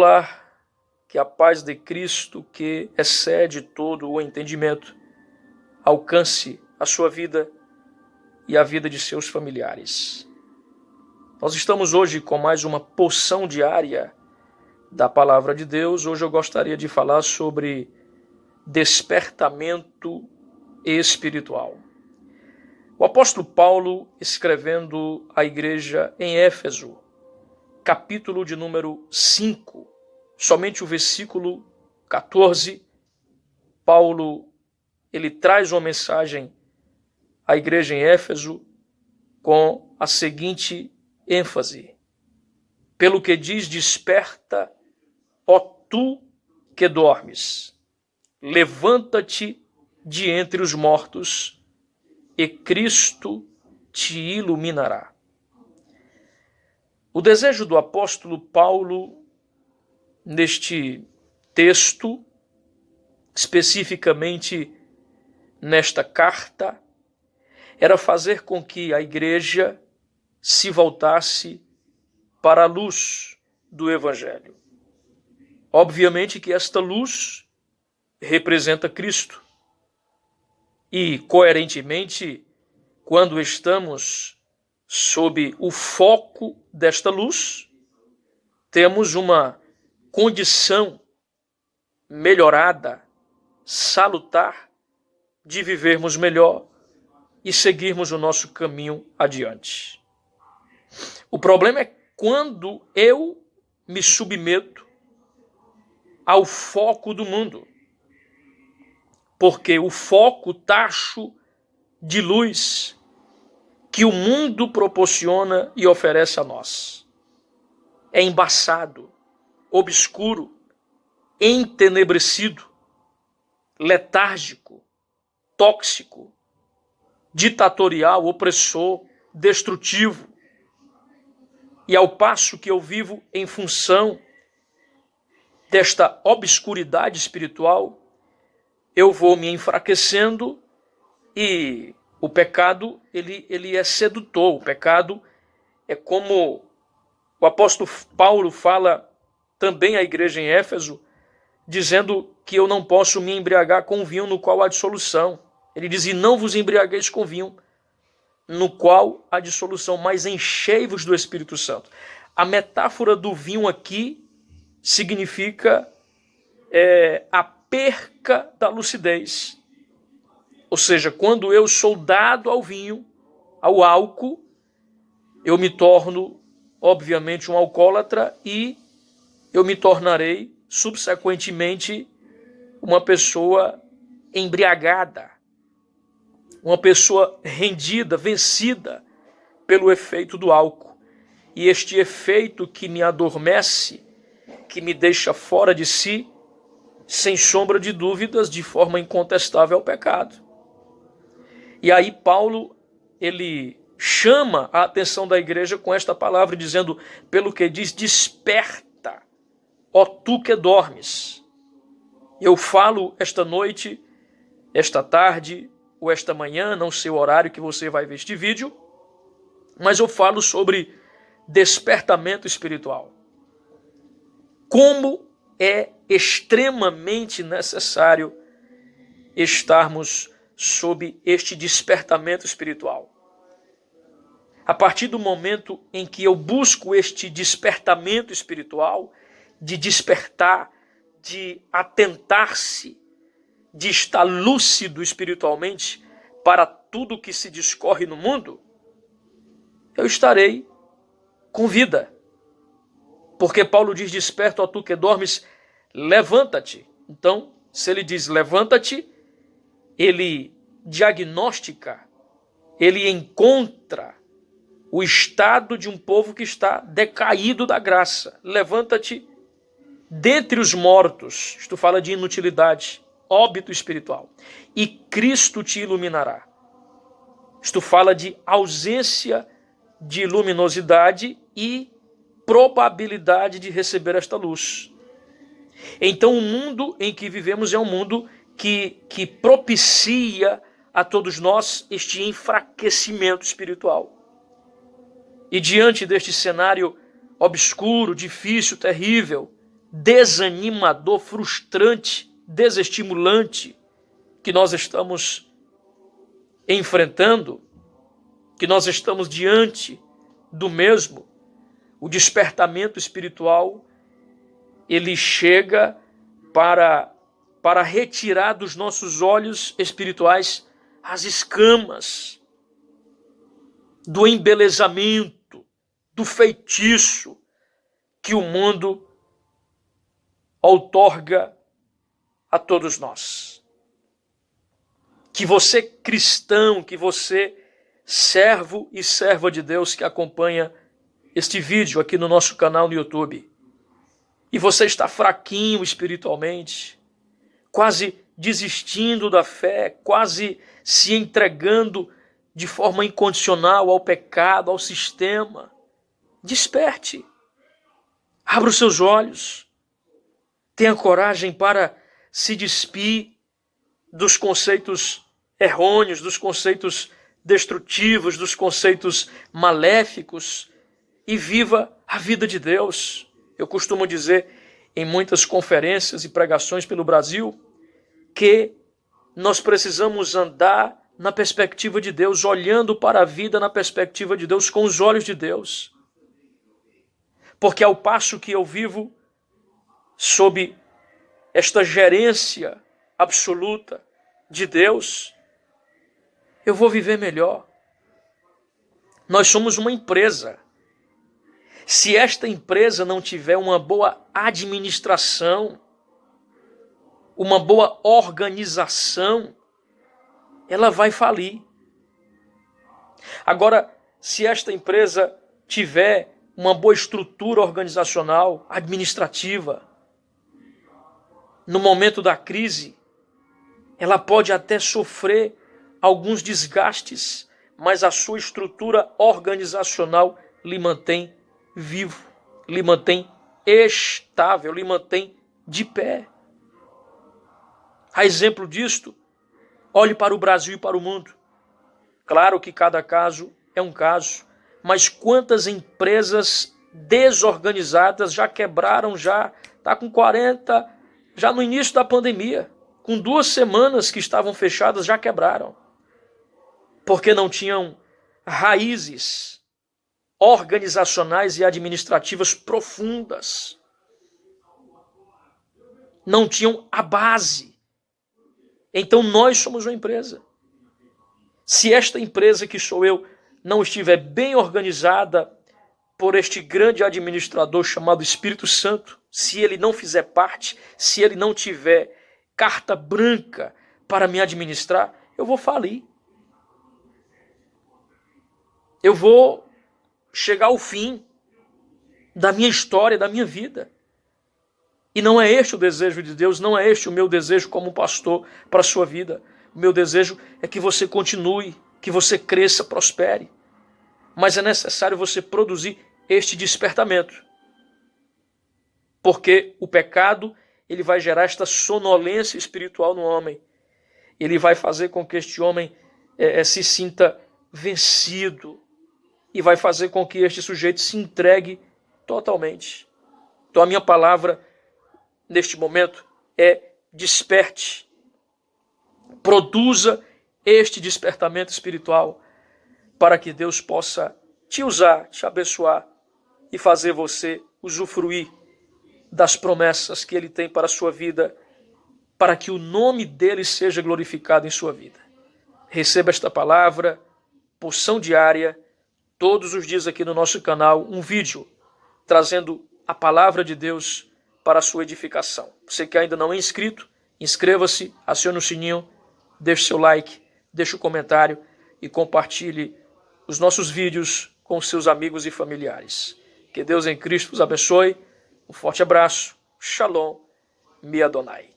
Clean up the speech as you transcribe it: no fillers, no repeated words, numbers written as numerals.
Olá, que a paz de Cristo, que excede todo o entendimento, alcance a sua vida e a vida de seus familiares. Nós estamos hoje com mais uma porção diária da Palavra de Deus. Hoje eu gostaria de falar sobre despertamento espiritual. O apóstolo Paulo, escrevendo à igreja em Éfeso, capítulo de número 5, somente o versículo 14, Paulo ele traz uma mensagem à igreja em Éfeso com a seguinte ênfase: pelo que diz, desperta, ó tu que dormes, levanta-te de entre os mortos, e Cristo te iluminará. O desejo do apóstolo Paulo, neste texto, especificamente nesta carta, era fazer com que a igreja se voltasse para a luz do Evangelho. Obviamente que esta luz representa Cristo. E, coerentemente, quando estamos sob o foco desta luz, temos uma condição melhorada, salutar, de vivermos melhor e seguirmos o nosso caminho adiante. O problema é quando eu me submeto ao foco do mundo, porque o foco tacho de luz que o mundo proporciona e oferece a nós é embaçado, obscuro, entenebrecido, letárgico, tóxico, ditatorial, opressor, destrutivo. E ao passo que eu vivo em função desta obscuridade espiritual, eu vou me enfraquecendo e o pecado ele é sedutor. O pecado é como o apóstolo Paulo fala também à igreja em Éfeso, dizendo que eu não posso me embriagar com vinho no qual há dissolução. Ele diz, e não vos embriagueis com vinho no qual há dissolução, mas enchei-vos do Espírito Santo. A metáfora do vinho aqui significa a perca da lucidez. Ou seja, quando eu sou dado ao vinho, ao álcool, eu me torno, obviamente, um alcoólatra e eu me tornarei, subsequentemente, uma pessoa embriagada, uma pessoa rendida, vencida pelo efeito do álcool. E este efeito que me adormece, que me deixa fora de si, sem sombra de dúvidas, de forma incontestável, é o pecado. E aí Paulo, ele chama a atenção da igreja com esta palavra, dizendo, pelo que diz, desperta, ó tu que dormes. Eu falo esta noite, esta tarde ou esta manhã, não sei o horário que você vai ver este vídeo, mas eu falo sobre despertamento espiritual. Como é extremamente necessário estarmos sob este despertamento espiritual. A partir do momento em que eu busco este despertamento espiritual, de despertar, de atentar-se, de estar lúcido espiritualmente para tudo que se discorre no mundo, eu estarei com vida. Porque Paulo diz, desperta, ó tu que dormes, levanta-te. Então, se ele diz levanta-te, ele diagnostica, ele encontra o estado de um povo que está decaído da graça. Levanta-te dentre os mortos. Isto fala de inutilidade, óbito espiritual. E Cristo te iluminará. Isto fala de ausência de luminosidade e probabilidade de receber esta luz. Então o mundo em que vivemos é um mundo que propicia a todos nós este enfraquecimento espiritual. E diante deste cenário obscuro, difícil, terrível, desanimador, frustrante, desestimulante que nós estamos enfrentando, que nós estamos diante do mesmo, o despertamento espiritual, ele chega para retirar dos nossos olhos espirituais as escamas do embelezamento, do feitiço que o mundo outorga a todos nós. Que você cristão, que você servo e serva de Deus que acompanha este vídeo aqui no nosso canal no YouTube, e você está fraquinho espiritualmente, quase desistindo da fé, quase se entregando de forma incondicional ao pecado, ao sistema, desperte, abra os seus olhos, tenha coragem para se despir dos conceitos errôneos, dos conceitos destrutivos, dos conceitos maléficos e viva a vida de Deus. Eu costumo dizer em muitas conferências e pregações pelo Brasil que nós precisamos andar na perspectiva de Deus, olhando para a vida na perspectiva de Deus, com os olhos de Deus. Porque ao passo que eu vivo sob esta gerência absoluta de Deus, eu vou viver melhor. Nós somos uma empresa. Se esta empresa não tiver uma boa administração, uma boa organização, ela vai falir. Agora, se esta empresa tiver uma boa estrutura organizacional, administrativa, no momento da crise, ela pode até sofrer alguns desgastes, mas a sua estrutura organizacional lhe mantém vivo, lhe mantém estável, lhe mantém de pé. A exemplo disto, olhe para o Brasil e para o mundo. Claro que cada caso é um caso, mas quantas empresas desorganizadas já quebraram, já está com 40, já no início da pandemia, com 2 semanas que estavam fechadas, já quebraram. Porque não tinham raízes organizacionais e administrativas profundas. Não tinham a base. Então nós somos uma empresa. Se esta empresa que sou eu não estiver bem organizada por este grande administrador chamado Espírito Santo, se ele não fizer parte, se ele não tiver carta branca para me administrar, eu vou falir. Eu vou chegar ao fim da minha história, da minha vida. E não é este o desejo de Deus, não é este o meu desejo como pastor para a sua vida. O meu desejo é que você continue, que você cresça, prospere. Mas é necessário você produzir este despertamento. Porque o pecado, ele vai gerar esta sonolência espiritual no homem. Ele vai fazer com que este homem se sinta vencido. E vai fazer com que este sujeito se entregue totalmente. Então a minha palavra neste momento é desperte. Produza este despertamento espiritual para que Deus possa te usar, te abençoar e fazer você usufruir das promessas que Ele tem para a sua vida, para que o nome dEle seja glorificado em sua vida. Receba esta palavra, porção diária, todos os dias aqui no nosso canal, um vídeo trazendo a palavra de Deus para a sua edificação. Você que ainda não é inscrito, inscreva-se, acione o sininho, deixe seu like, deixe o comentário e compartilhe os nossos vídeos com seus amigos e familiares. Que Deus em Cristo os abençoe. Um forte abraço. Shalom. Mi Adonai.